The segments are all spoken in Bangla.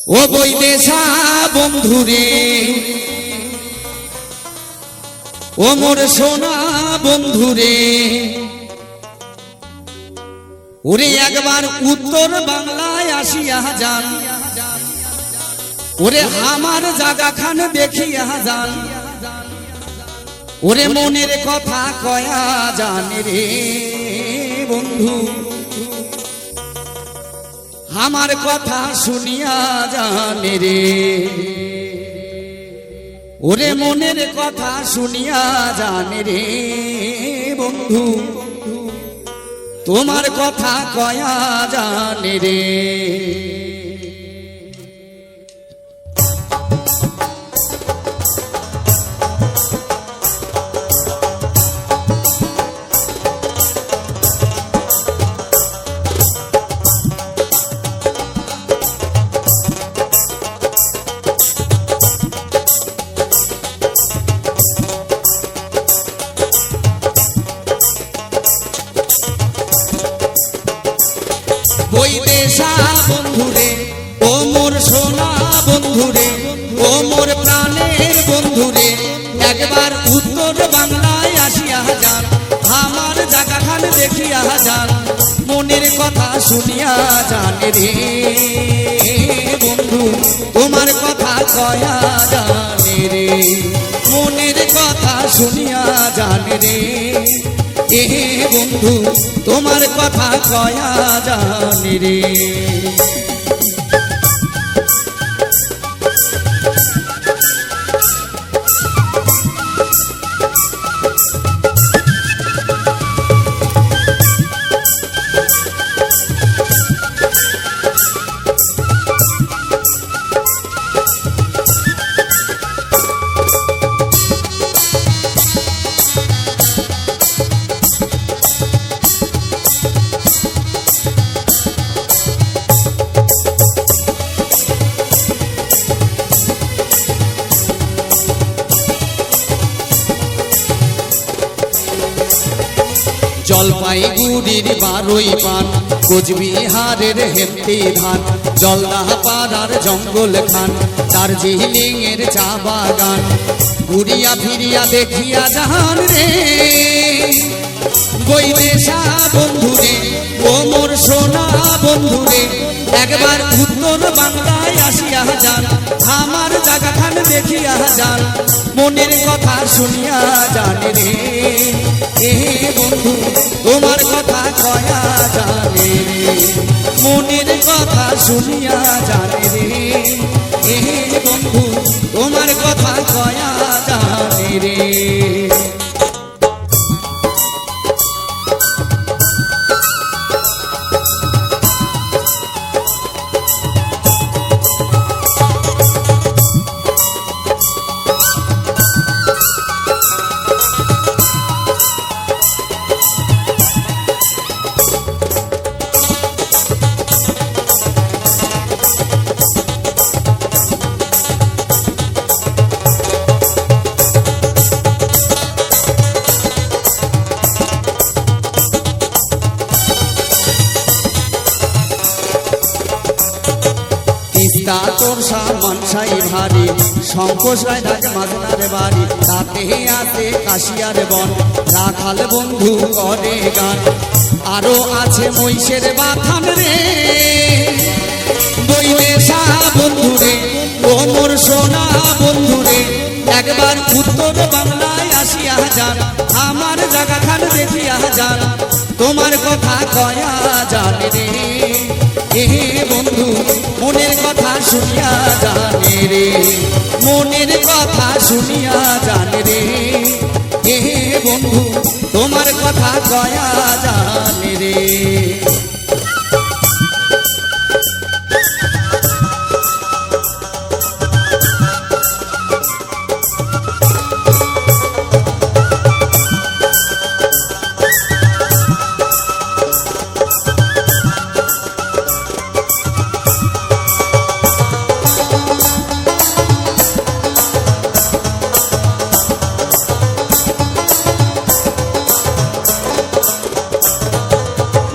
ও বৈদেশা বন্ধুরে, ও মোর সোনা বন্ধুরে, ওরে একবার উত্তর বাংলায় আসিয়া যান, ওরে আমার জায়গাখান দেখিয়া যান, ওরে মনের কথা কয়া যান রে বন্ধু, আমার কথা শুনিয়া জানে রে, ওরে মনের কথা শুনিয়া জানে রে বন্ধু, তোমার কথা কয়া জানে রে। বৈদেশা বন্ধুরে, ও মোর সোনা বন্ধুরে, ও মোর প্রাণের বন্ধুরে, একবার উত্তর বাংলায় আসিয়া যান, আমার জায়গাখান দেখিয়া যান, মনের কথা শুনিয়া জানে রে বন্ধু, তোমার কথা কয়া জানে রে, মনের কথা শুনিয়া জানে রে এ বন্ধু, তোমার কথা কয়া জানি রে। জলপাইগুড়ির বারোই পান, কোচবিহারের হেমতি ধান, জলদাপাড়ার জঙ্গল খান, দার্জিলিং এর চা বাগান, ঘুরিয়া ফিরিয়া দেখিয়া যান রে বৈদেশা বন্ধুরে, ও মোর সোনা বন্ধুরে, একবার উত্তর বাংলায় আসিয়া যান, আমার জায়গাখান দেখিয়া যান, মনের কথা শুনিয়া জানে রে এ বন্ধু, তোমার কথা কয়া জানে রে, মনের কথা শুনিয়া জানে রে এ বন্ধু, তোমার কথা কয়া জানে রে। তোর সামান সাই ভারী, শঙ্কর রায় রাজ মাঝনার বাড়ি, তাতে আছে কাশিয়ার বন, রাখাল বন্ধু করে গান, আরো আছে মহিষের বাথান রে বৈদেশা বন্ধুরে, ও মোর সোনা বন্ধুরে, একবার উত্তর বাংলায় আসিয়া যান, আমার জায়গাখান দেখিয়া যান, তোমার কথা কয়া জানে রে এ বন্ধু, মনের কথা শুনিয়া জানে রে, মনের কথা শুনিয়া জানে রে এ বন্ধু, তোমার কথা কয়া জানে রে।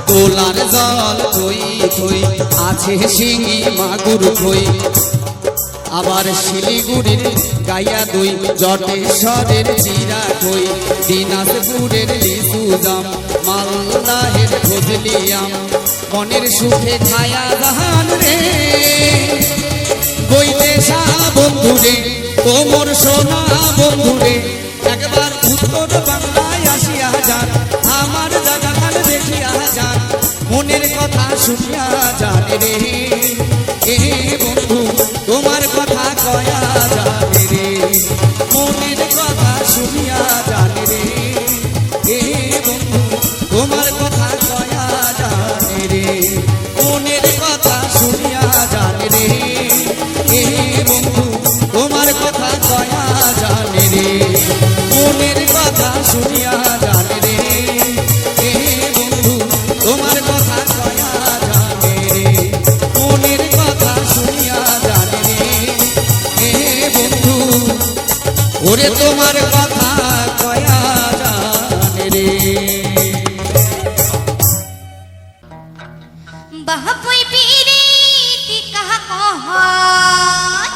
তোলার জল থই থই আছে শিঙি মাগুর থই আবার শিলিগুড়ির গাইয়া দই, জটেশ্বরের জিরা কই, দিনাজপুরের লিচু জাম, মালদাহের ফজলিয়াম, মনের সুখে খায়া জাহান রে বৈদেশা বন্ধুরে তোমর সোনা বন্ধুরে একবার উত্তর বাংলায় আসিয়া যান, আমার জায়গাখান দেখিয়া যান, মনের কথা শুনিয়া যান রে এ বন্ধু তোমার কথা কয়া জানে রে, মনের কথা শুনিয়া জানে রে এ বন্ধু তোমার কথা কয়া জানে রে, মনের কথা শুনিয়া জানে রে এ বন্ধু তোমার কথা কয়া জানে রে, মনের কথা শুনিয়া জানে রে এ বন্ধু তোমার কথা কয়া জানে রে, মনের কথা শুনিয়া জানে রে এ বন্ধু ওরে তোমার কথা কয়া জানে রে। বাপুই পিরিতি কাহা কহন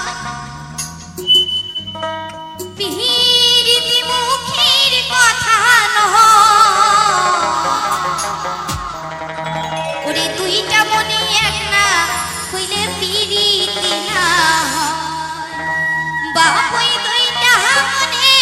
পিরিতি মুখের কথা নহয় ওরে দুইটা মনে এক না হইলে পিরিতি না হয় বাপুই দুইটা মনে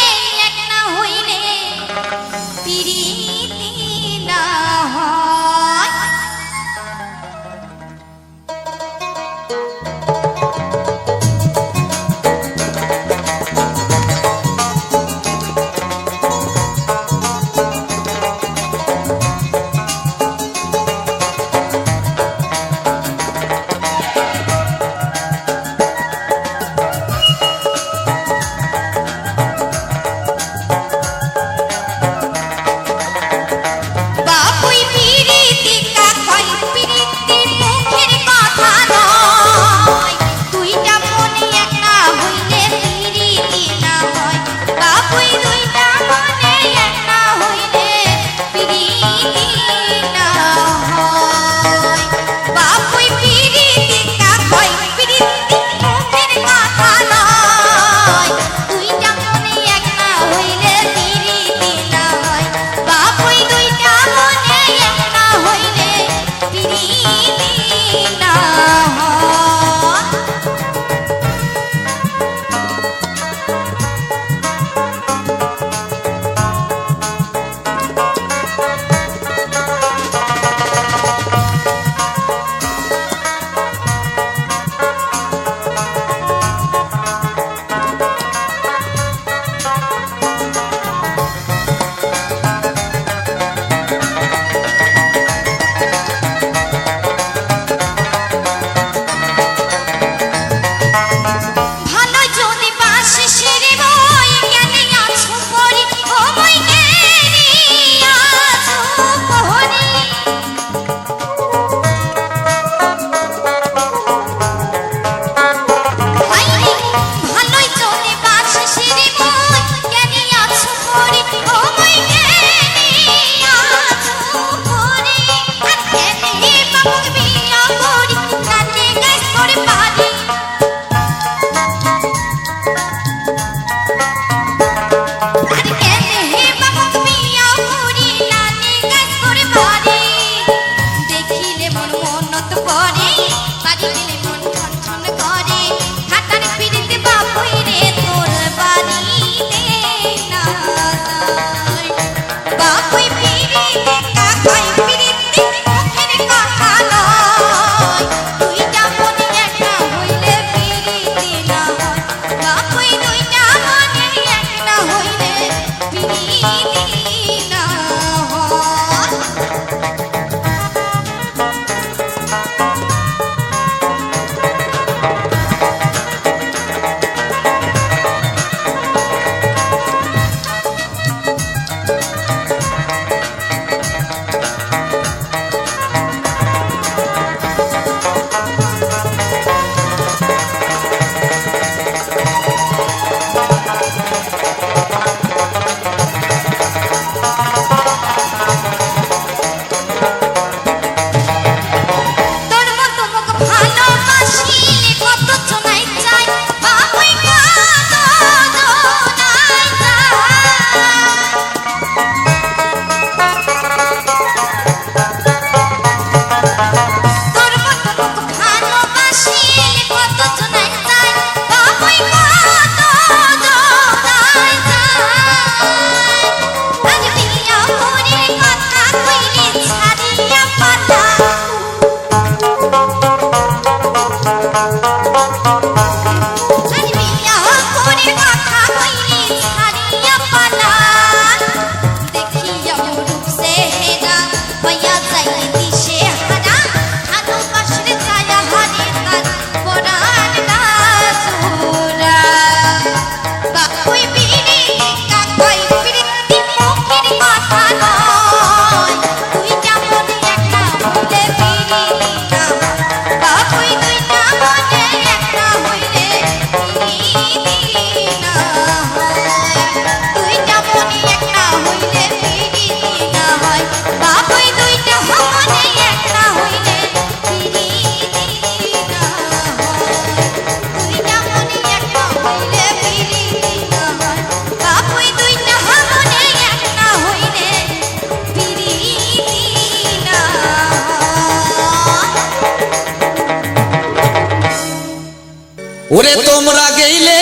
ওরে তোমরা গেলে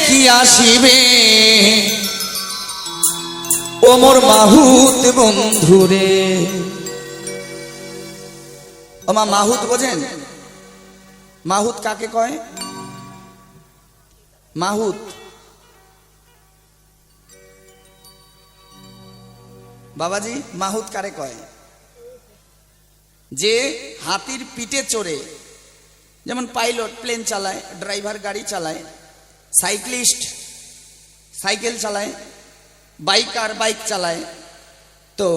কি আসিবে ও মোর মাহুত বন্ধুরে। ও মা, মাহুত বোঝেন? মাহুত কাকে কয়? মাহুত বাবাজি, মাহুত কারে কয়? যে হাতির পিঠে চড়ে, যেমন পাইলট প্লেন চালায়, ড্রাইভার গাড়ি চালায়, সাইক্লিস্ট সাইকেল চালায়, বাইকার বাইক চালায়, তো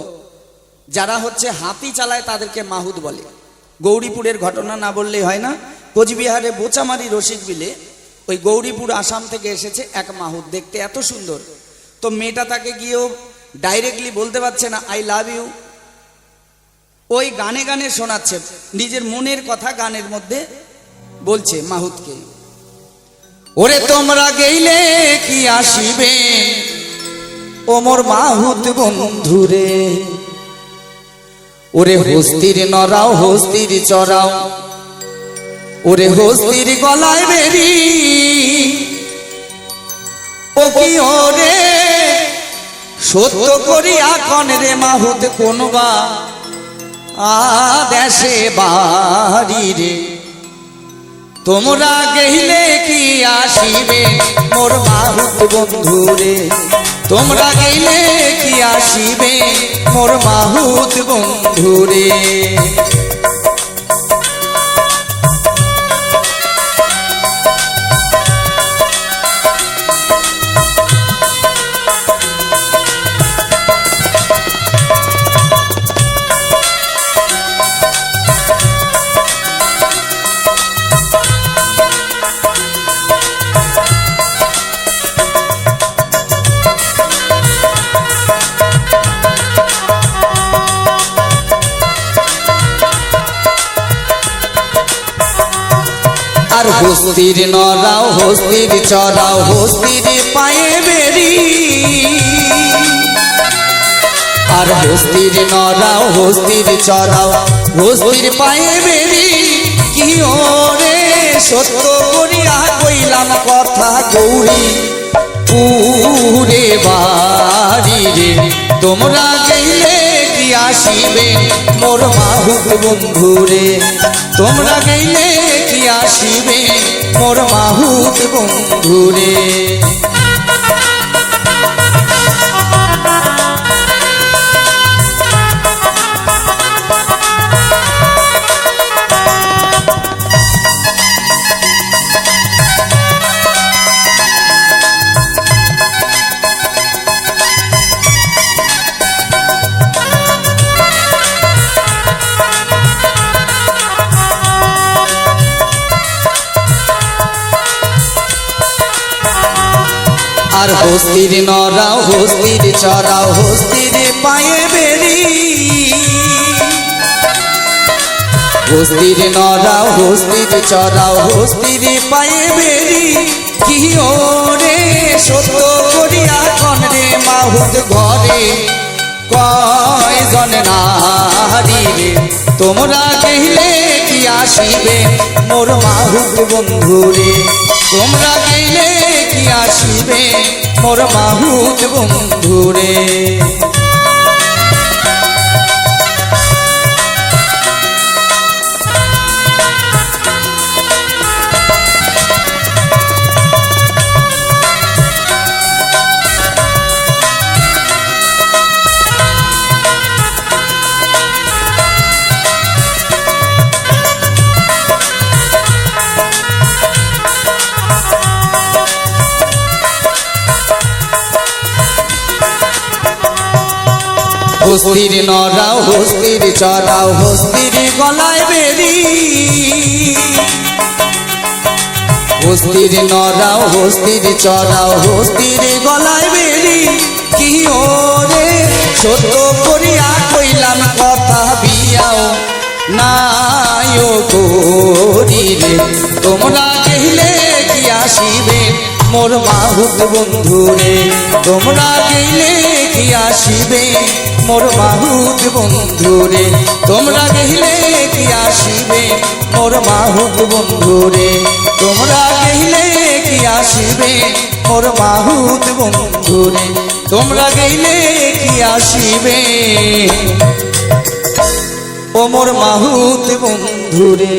যারা হচ্ছে হাতি চালায় তাদেরকে মাহুত বলে। গৌরীপুরের ঘটনা না বললেই হয় না। কোচবিহারে বোচামারি রসিক বিলে ওই গৌরীপুর আসাম থেকে এসেছে এক মাহুত, দেখতে এত সুন্দর। তো মেয়েটা তাকে গিয়েও ডাইরেক্টলি বলতে পারছে না আই লাভ ইউ, ওই গানে গানে শোনাচ্ছে, নিজের মনের কথা গানের মধ্যে বলছে মাহুতকে। ওরে তোমরা গেলে কি আসিবে ও মোর মাহুত বন্ধুরে। ওরে হস্তির নরাও হস্তির চড়াও, ওরে হস্তির গলায় বেরি, ও কি ওরে সত্য করিয়া কন রে মাহুত কোনবা দেশে বাড়ি রে। তোমরা গেলে কি আসিবে মোর মাহুত বন্ধুরে। তোমরা গেলে কি আসিবে মোর মাহুত বন্ধুরে। আর হস্তির নরাও হস্তির চড়াও হস্তির পায়ে বেরি, আর হস্তির নরাও হস্তির চড়াও হস্তির পায়ে বেরি। কি ওরে সত্য করিয়া কইলাম কথা গৌরী পুরে বাড়ি রে। তোমরা গেলে কি আসিবে মোর মাহুত বন্ধুরে। তোমরা গেলে কি আসিবে মোর মাহুত বন্ধুরে। আর হস্তির নরাও হস্তির চড়াও হস্তির পায়ে বেরি, হস্তির নরাও হস্তির চড়াও হস্তির পায়ে বেরি। কি ওরে সত্য করিয়া কন রে মাহুত ঘরে কয়জন নারী রে। তোমরা গেলে কি আসিবে মোর মাহুত বন্ধুরে। তোমরা গেলে কি আসিবে মোর মাহুত বন্ধুরে। হস্তির নরাও হস্তির চড়াও হস্তির গলায় বেরি, হস্তির নরাও হস্তির চড়াও হস্তির গলায় বেরি। কি ওরে সত্য করিয়া কইলাম কথা বিয়াও নাইও করি রে। তোমরা গেলে কি আসিবে মোর মাহুত বন্ধুরে। তোমরা গেলে কি আসিবে মোর মাহুত বন্ধুরে। তোমরা গেলে কি আসিবে মোর মাহুত বন্ধুরে। তোমরা গেলে মোর মাহুত বন্ধুরে তোমরা গেলে কি আসিবে ও মোর মাহুত বন্ধুরে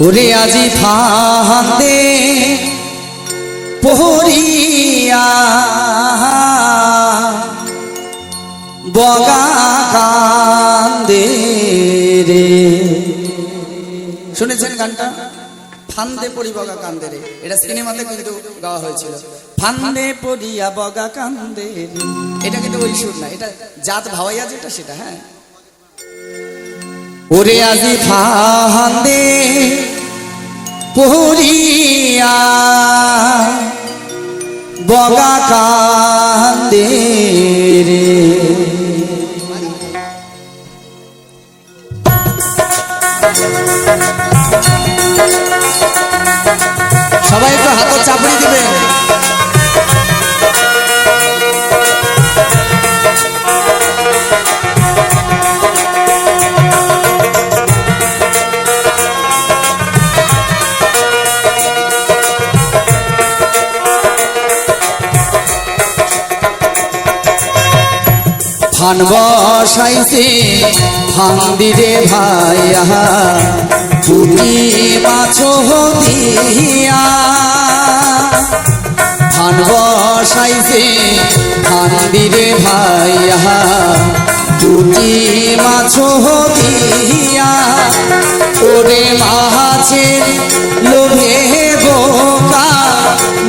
ওরে আজি ফাঁদে পহরিয়া বগা কান্দে রে শুনেছেন গানটা ফান্দে পড়ি বগা কান্দে রে এটা সিনেমাতে কিন্তু গাওয়া হয়েছিল ফান্দে পড়িয়া বগা কান্দে রে এটা কিন্তু ওই সুর না এটা জাত ভাওয়াইয়া যেটা সেটা হ্যাঁ ওরে আজি ফান্দে পড়িয়া বগা কান্দে রে সবাই একটু হাত চাপড়ি দিবেন ফান বসাইছে ফান্দিরে ভাইয়া পুটি মাছ দিয়া ফান বসাইছে ফান্দিরে ভাইয়া পুটি মাছ দিয়া ওরে মাছের লোভে বোকা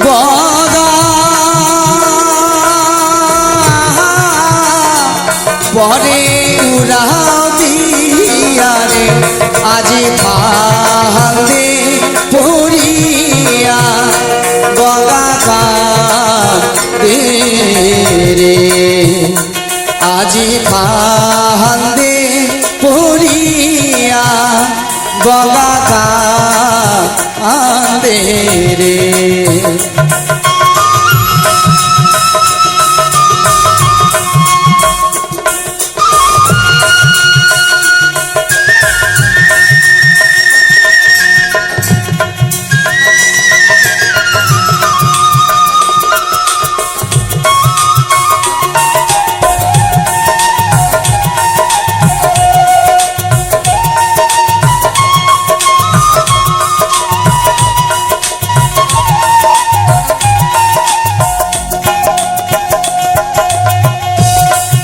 বগা পরে উড়াও দিয়া রে আজি ফাঁদে পড়িয়া বগা কান্দে রে আজি ফাঁদে পড়িয়া বগা কান্দে রে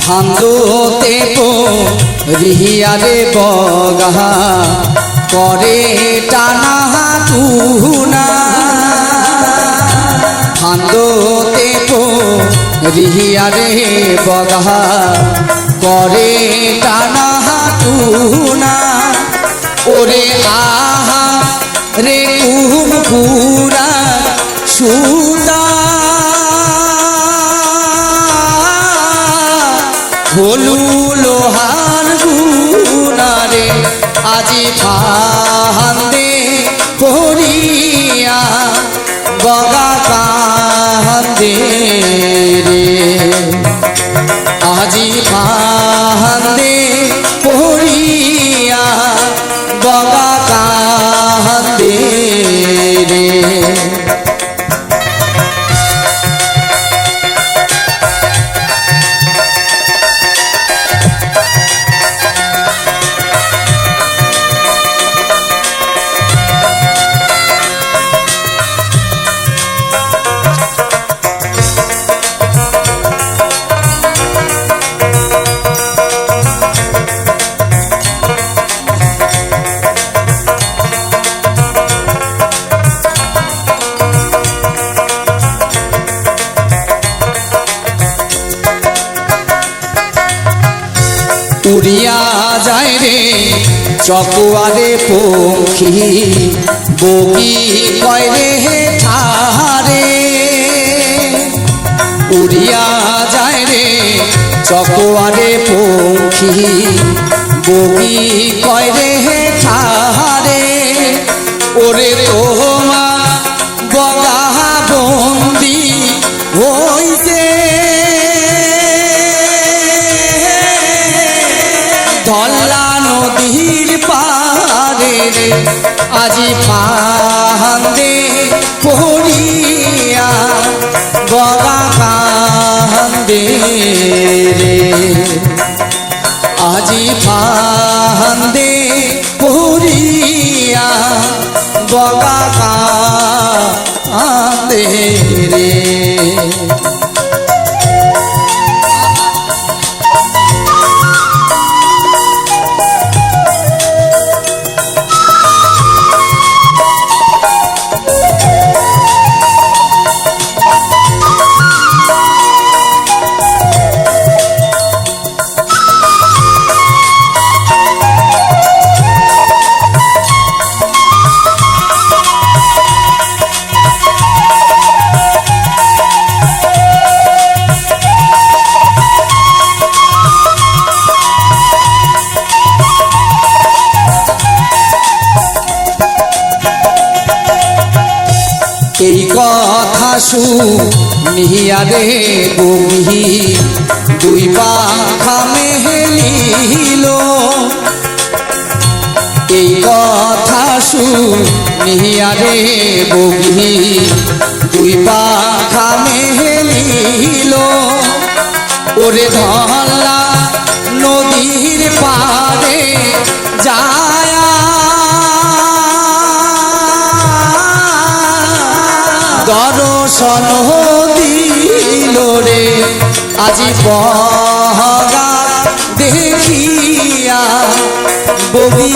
ফান্দোতে রিহিয়ারে বগা করে টানা টুনা ফান্দোতে রিহিয়ারে বগা করে টানা টুনা ওরে আহা রে কুমকুরা সুদা হলু লোহার গুনারে আজি ফান্দে পড়িয়া বগা কান্দে রে আজি ফান্দে পড়িয়া বগা কান্দে রে উড়িয়া যায় রে চকুয়ারে পক্ষী বগি কয় রে ঠারে উড়িয়া যায় রে চকুয়ারে পক্ষী বগি কয় রে ঠারে ওরে তোমা বগা বন্দি হইছে ধল্লা নদীর পারে রে আজি ফান্দে পড়ি কাঁদে রে। এই কথা শুনিয়া রে বহি দুই পাখা মেলিল। এই কথা শুনিয়া রে বহি দুই পাখা মেলিল। ওরে ধলা নদীর পারে যায় দর্শন দিল রে। আজি বহগা দেখিয়া বগি